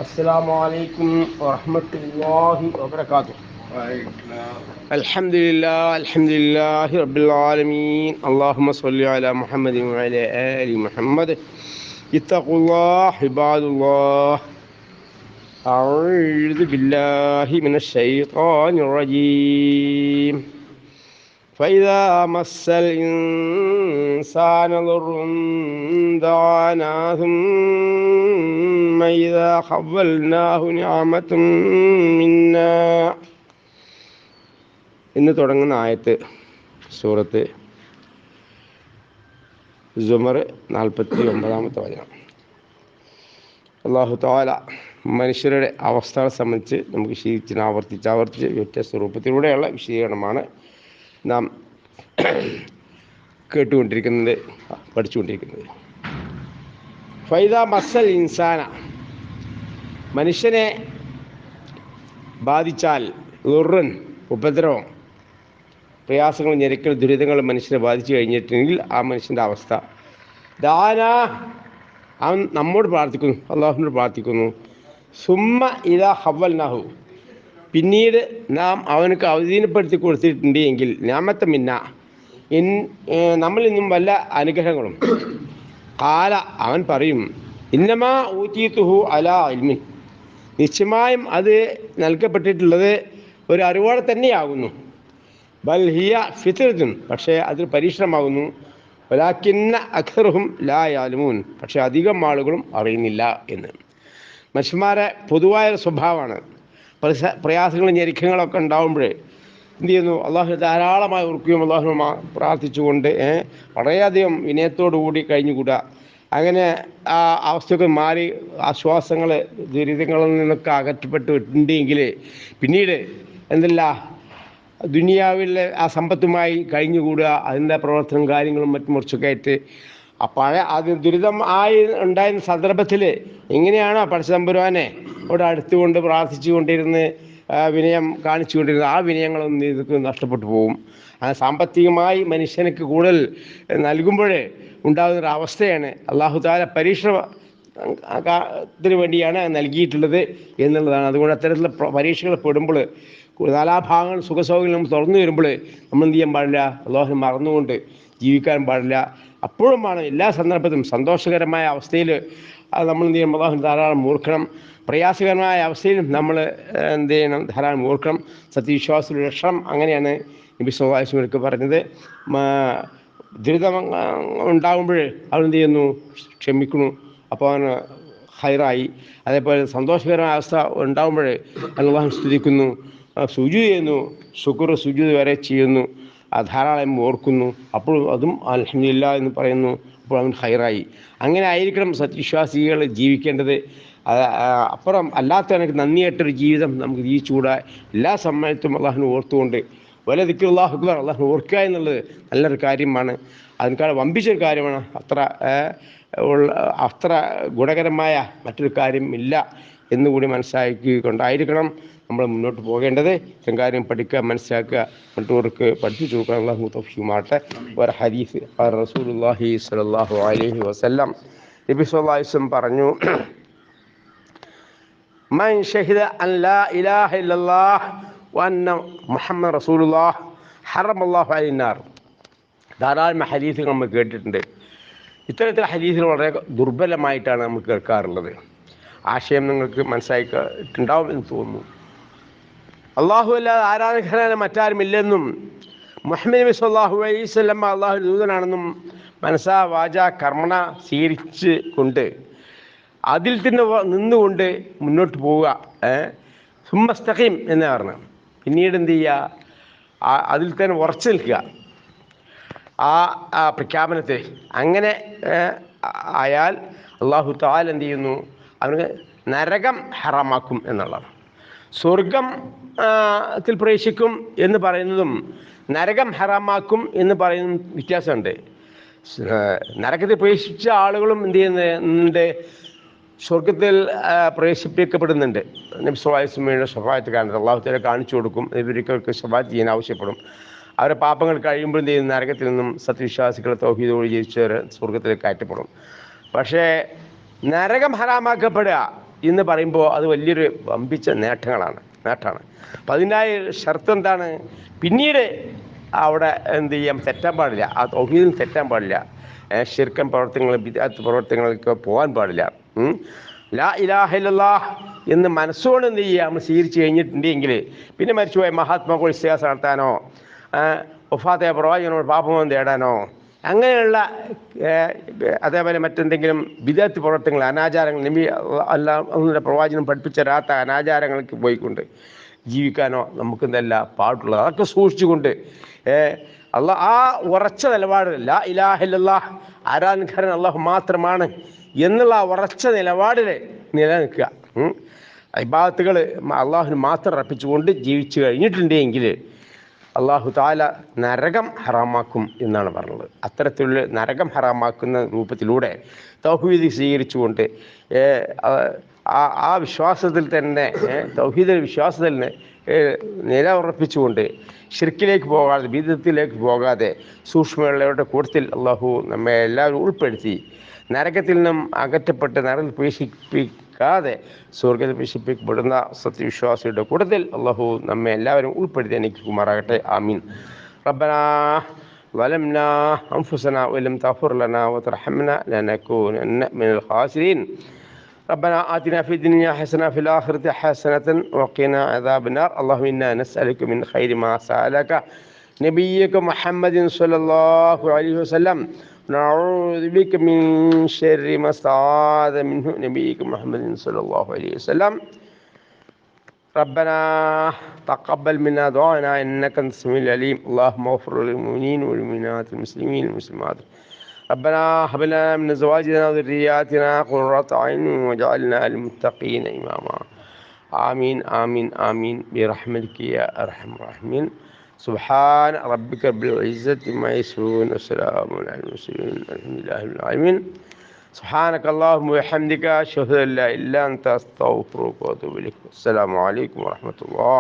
السلام عليكم ورحمة الله وبركاته. الحمد لله رب العالمين. اللهم صل على محمد وعلى آل محمد. اتقوا الله عباد الله. أعوذ بالله من الشيطان الرجيم. فإذا مس الإنسان ضر دعانا ثم إذا خولناه نعمة منا. ഇന്ന് തുടങ്ങുന്ന ആയത്ത് സൂറത്ത് സുമർ 49-ാമത്തെ വചനം. അല്ലാഹു തആല മനുഷ്യരുടെ അവസ്ഥകളെ സംബന്ധിച്ച് നമുക്ക് ആവർത്തിച്ച് വ്യത്യസ്ത രൂപത്തിലൂടെയുള്ള വിശദീകരണമാണ് നാം കേട്ടുകൊണ്ടിരിക്കുന്നത്, പഠിച്ചുകൊണ്ടിരിക്കുന്നത്. ഫൈദ മസ്സൽ ഇൻസാന, മനുഷ്യനെ ബാധിച്ചാൽ, ദുർറൻ ഉപദ്രവം, പ്രയാസങ്ങൾ, ഞെരുക്കൽ, ദുരിതങ്ങൾ മനുഷ്യനെ ബാധിച്ചു കഴിഞ്ഞിട്ടുണ്ടെങ്കിൽ ആ മനുഷ്യൻ്റെ അവസ്ഥ, ദാന, അവൻ നമ്മോട് പ്രാർത്ഥിക്കുന്നു, അള്ളാഹുവിനോട് പ്രാർത്ഥിക്കുന്നു. സുമ്മ ഇദാ ഹവ്വൽനാഹു, പിന്നീട് നാം അവനക്ക് അവധീനപ്പെടുത്തി കൊടുത്തിട്ടുണ്ട് എങ്കിൽ, ഞാമത്ത മിന്ന, നമ്മളിൽ നിന്നും വല്ല അനുഗ്രഹങ്ങളും, കാല, അവൻ പറയും, ഇന്നമാ ഊതീതുഹു അലാ ഇൽമിൻ, നിശ്ചയമായും അത് നൽകപ്പെട്ടിട്ടുള്ളത് ഒരു അറിവോടെ തന്നെയാകുന്നു. ബൽ ഹിയ ഫിത്റത്തുൻ, പക്ഷേ അത് പരീക്ഷണമാകുന്നു. വലാകിന്ന അക്സറുഹും ലാ യഅലമൂൻ, പക്ഷേ അധികം ആളുകളും അറിയുന്നില്ല എന്ന്. മനുഷ്യന്മാരെ പൊതുവായ സ്വഭാവമാണ്, പ്രയാസങ്ങളും ഞെരുക്കങ്ങളൊക്കെ ഉണ്ടാകുമ്പോൾ എന്ത് ചെയ്യുന്നു, അള്ളാഹു ധാരാളമായി ഓർക്കുകയും അള്ളാഹു പ്രാർത്ഥിച്ചുകൊണ്ട് വളരെയധികം വിനയത്തോടു കൂടി കഴിഞ്ഞുകൂടുക. അങ്ങനെ ആ അവസ്ഥയൊക്കെ മാറി ആശ്വാസങ്ങൾ, ദുരിതങ്ങളിൽ നിന്നൊക്കെ അകറ്റപ്പെട്ടിട്ടുണ്ടെങ്കിൽ പിന്നീട് എന്തല്ല ദുനിയാവിലെ ആ സമ്പത്തുമായി കഴിഞ്ഞുകൂടുക, അതിൻ്റെ പ്രവർത്തനം കാര്യങ്ങളും മറ്റും മുറിച്ചൊക്കെ ആയിട്ട് അത് ദുരിതം ആയി ഉണ്ടായിരുന്ന സന്ദർഭത്തിൽ എങ്ങനെയാണോ പടച്ചതമ്പുരാനെ അവിടെ അടുത്തുകൊണ്ട് പ്രാർത്ഥിച്ചു കൊണ്ടിരുന്ന് വിനയം കാണിച്ചു കൊണ്ടിരുന്നത്, ആ വിനയങ്ങളൊന്നും ഇതൊക്കെ നഷ്ടപ്പെട്ടു പോകും. സാമ്പത്തികമായി മനുഷ്യനക്ക് കൂടുതൽ നൽകുമ്പോഴേ ഉണ്ടാകുന്നൊരവസ്ഥയാണ് അല്ലാഹു തആല പരീക്ഷണത്തിന് വേണ്ടിയാണ് നൽകിയിട്ടുള്ളത് എന്നുള്ളതാണ്. അതുകൊണ്ട് അത്തരത്തിലുള്ള പരീക്ഷകൾ പെടുമ്പോൾ, നാലാഭാഗങ്ങൾ സുഖസൗകര്യം നമ്മൾ തുറന്നു വരുമ്പോൾ നമ്മൾ എന്ത് ചെയ്യാൻ പാടില്ല, അല്ലാഹുവിനെ മറന്നുകൊണ്ട് ജീവിക്കാൻ പാടില്ല. അപ്പോഴുമാണ് എല്ലാ സന്ദർഭത്തിലും സന്തോഷകരമായ അവസ്ഥയിൽ നമ്മൾ എന്ത് ചെയ്യണം, അല്ലാഹുവിനെ ധാരാളം ഓർക്കണം. പ്രയാസകരമായ അവസ്ഥയിലും നമ്മൾ എന്ത് ചെയ്യണം, ധാരാളം ഓർക്കണം. സത്യവിശ്വാസത്തിൻ്റെ ലക്ഷണം അങ്ങനെയാണ് നബി സല്ലല്ലാഹു അലൈഹി വസല്ലം പറഞ്ഞത്. ദുരിതം ഉണ്ടാകുമ്പോൾ അവൻ എന്ത് ചെയ്യുന്നു, ക്ഷമിക്കുന്നു, അപ്പോൾ അവന് ഹൈറായി. അതേപോലെ സന്തോഷകരമായ അവസ്ഥ ഉണ്ടാകുമ്പോൾ അല്ലാഹുവിനെ സ്തുതിക്കുന്നു, സുജൂദ് ചെയ്യുന്നു, സുജൂദ് വരെ ചെയ്യുന്നു, ധാരാളം ഓർക്കുന്നു, അപ്പോഴും അതും അൽഹംദുലില്ലാഹ് എന്ന് പറയുന്നു, അപ്പോൾ അവൻ ഹൈറായി. അങ്ങനെ ആയിരിക്കണം സത്യവിശ്വാസികൾ ജീവിക്കേണ്ടത്. അപ്പുറം അല്ലാത്ത എനിക്ക് നന്ദിയായിട്ടൊരു ജീവിതം നമുക്ക് ജീവിച്ചുകൂടാ. എല്ലാ സമയത്തും അള്ളാഹുവിനെ ഓർത്തുകൊണ്ട് വല ദിക്റുല്ലാഹി അക്ബർ, അള്ളാഹുവിനെ ഓർക്കുക എന്നുള്ളത് നല്ലൊരു കാര്യമാണ്. അതിനേക്കാൾ വമ്പിച്ചൊരു കാര്യമാണ്. അത്ര ഗുണകരമായ മറ്റൊരു കാര്യം ഇല്ല എന്നുകൂടി മനസ്സിലാക്കിക്കൊണ്ടായിരിക്കണം നമ്മൾ മുന്നോട്ട് പോകേണ്ടത്. ഇത്തരം കാര്യം പഠിക്കുക, മനസ്സിലാക്കുക, മറ്റവർക്ക് പഠിപ്പിച്ചു കൊടുക്കുക. അല്ലാഹു തൗഫീഖ് മാറട്ടെ. ഒരു ഹദീസ് റസൂലുള്ളാഹി സ്വല്ലല്ലാഹു അലൈഹി വസല്ലം, നബി സല്ലല്ലാഹു അലൈഹി വസല്ലം പറഞ്ഞു, മൻ ഷഹിദ അൻ ലാ ഇലാഹ ഇല്ലല്ലാഹ് വ അന്ന മുഹമ്മദ് റസൂലുള്ളാഹ് ഹറമല്ലാഹു അലൈഹി നാർ. ധാരാളം ഹദീസുകൾ നമ്മൾ കേട്ടിട്ടുണ്ട്. ഇത്തരത്തിലുള്ള ഹദീസുകൾ വളരെ ദുർബലമായിട്ടാണ് നമ്മൾ കേൾക്കാറുള്ളത്. ആശയം നിങ്ങൾക്ക് മനസ്സിലായിട്ടുണ്ടാവും എന്ന് തോന്നുന്നു. അള്ളാഹു അല്ലാതെ ആരാധകനായ മറ്റാരുമില്ലെന്നും മുഹമ്മദ് നബി സല്ലല്ലാഹു അലൈഹി വസല്ലം അള്ളാഹു ദൂതനാണെന്നും മനസ്സാ വാച കർമ്മണ സ്വീകരിച്ച് കൊണ്ട് അതിൽ തന്നെ നിന്നുകൊണ്ട് മുന്നോട്ട് പോവുക. സുമ്മസ്തഖീം എന്ന് പറഞ്ഞു. പിന്നീട് എന്ത് ചെയ്യുക, അതിൽ തന്നെ ഉറച്ചു നിൽക്കുക ആ പ്രഖ്യാപനത്തെ. അങ്ങനെ ആയാൽ അല്ലാഹു തആല എന്ത് ചെയ്യുന്നു, അവന് നരകം ഹറാമാക്കും എന്നുള്ളതാണ്. സ്വർഗത്തിൽ പ്രവേശിക്കും എന്ന് പറയുന്നതും നരകം ഹറാമാക്കും എന്ന് പറയുന്ന വ്യത്യാസമുണ്ട്. നരകത്തിൽ പ്രവേശിച്ച ആളുകളും എന്ത് ചെയ്യുന്നുണ്ട്, സ്വർഗത്തിൽ പ്രവേശിപ്പിക്കപ്പെടുന്നുണ്ട്. നബി സല്ലല്ലാഹു അലൈഹി വസല്ലമയുടെ ശഫാഅത്ത് കാരണം അല്ലാഹു തആല കാണിച്ചു കൊടുക്കും. ഇവർക്ക് ശഫാഅത്ത് ചെയ്യാൻ ആവശ്യപ്പെടും. അവരുടെ പാപങ്ങൾ കഴിയുമ്പോൾ എന്ത് ചെയ്യുന്ന, നരകത്തിൽ നിന്നും സത്യവിശ്വാസികളെ തൗഹീദോട് ജീവിച്ചവർ സ്വർഗത്തിലേക്ക് കയറ്റപ്പെടും. പക്ഷേ നരകം ഹറാമാക്കപ്പെടുക എന്ന് പറയുമ്പോൾ അത് വലിയൊരു വമ്പിച്ച നേട്ടമാണ്. അപ്പം അതിനായി ഷർത്ത് എന്താണ്? പിന്നീട് അവിടെ എന്ത് ചെയ്യാം, തെറ്റാൻ പാടില്ല, ആ തൗഹീദിൽ തെറ്റാൻ പാടില്ല, ശിർക്കൻ പ്രവർത്തനങ്ങൾ, ബിദ്അത്ത് പ്രവർത്തനങ്ങൾക്ക് പോകാൻ പാടില്ല. ലാ ഇലാഹ ഇല്ലല്ലാഹ് എന്ന് മനസ്സുകൊണ്ട് എന്ത് ചെയ്യുക, നമ്മൾ സ്വീകരിച്ച് കഴിഞ്ഞിട്ടുണ്ടെങ്കിൽ പിന്നെ മരിച്ചുപോയ മഹാത്മാക്കൾ ഇസ്തിഹാസ നടത്താനോ വഫാത്തായ പ്രവാചകനോട് പാപമോചനം തേടാനോ അങ്ങനെയുള്ള അതേപോലെ മറ്റെന്തെങ്കിലും ബിദ്അത്ത് പ്രവർത്തനങ്ങൾ, അനാചാരങ്ങൾ, നബി അല്ലാഹുവിൻ്റെ പ്രവാചകൻ പഠിപ്പിച്ച തരാത്ത അനാചാരങ്ങൾക്ക് പോയിക്കൊണ്ട് ജീവിക്കാനോ നമുക്ക് എന്തല്ല പാടുള്ളത്. അതൊക്കെ സൂക്ഷിച്ചുകൊണ്ട് ആ ഉറച്ച നിലപാട്, ലാ ഇലാഹ ഇല്ലല്ലാഹ് ആരാധനക്കാരൻ അല്ലാഹു മാത്രമാണ് എന്നുള്ള ആ ഉറച്ച നിലപാടിൽ നിലനിൽക്കുക. ഇബാദത്തുകൾ അള്ളാഹുവിന് മാത്രം അർപ്പിച്ചുകൊണ്ട് ജീവിച്ചു കഴിഞ്ഞിട്ടുണ്ടെങ്കിൽ അള്ളാഹു താല നരകം ഹറാമാക്കും എന്നാണ് പറഞ്ഞത്. അത്തരത്തിലുള്ള നരകം ഹറാമാക്കുന്ന രൂപത്തിലൂടെ തൗഹീദ് സ്വീകരിച്ചുകൊണ്ട് ആ വിശ്വാസത്തിൽ തന്നെ, തൗഹീദ് വിശ്വാസത്തിൽ നില ഉറപ്പിച്ചുകൊണ്ട് ശിർക്കിലേക്ക് പോകാതെ, ബിദ്അത്തിലേക്ക് പോകാതെ സൂക്ഷ്മതയുടെ കൂട്ടത്തിൽ അള്ളാഹു നമ്മെ എല്ലാവരും ഉൾപ്പെടുത്തി നരകത്തിൽ നിന്നും അകറ്റപ്പെട്ട് നരകത്തിൽ പ്രവേശിപ്പിക്കാതെ സ്വർഗ്ഗത്തിൽ പ്രവേശിപ്പിക്കപ്പെടുന്ന സത്യവിശ്വാസിയുടെ കൂട്ടത്തിൽ അള്ളാഹു നമ്മെ എല്ലാവരും ഉൾപ്പെടുത്തി അനുഗ്രഹിക്കുമാറാകട്ടെ. ആമീൻ. റബ്ബനാ ظلمنا أنفسنا وإن لم تغفر لنا وترحمنا لنكونن من الخاسرين. ربنا آتنا في الدنيا حسنة في الآخرة حسنة وقنا عذاب النار. اللهم إنا نسألك من خير ما سألك نبيك محمد صلى الله عليه وسلم، نعوذ بك من شر ما استعاذ منه نبيك محمد صلى الله عليه وسلم. ربنا تقبل منا دعاءنا إنك أنت السميع العليم. اللهم اغفر للمؤمنين والمؤمنات المسلمين والمسلمات. ربنا هب لنا من أزواجنا وذرياتنا قرة أعين واجعلنا للمتقين إماما. آمين آمين آمين برحمتك يا أرحم الراحمين. سبحان ربك رب العزة عما يصفون وسلام على المرسلين الحمد لله رب العالمين. سبحانك اللهم وبحمدك أشهد أن لا إله إلا أنت أستغفرك وأتوب إليك. السلام عليكم ورحمة الله.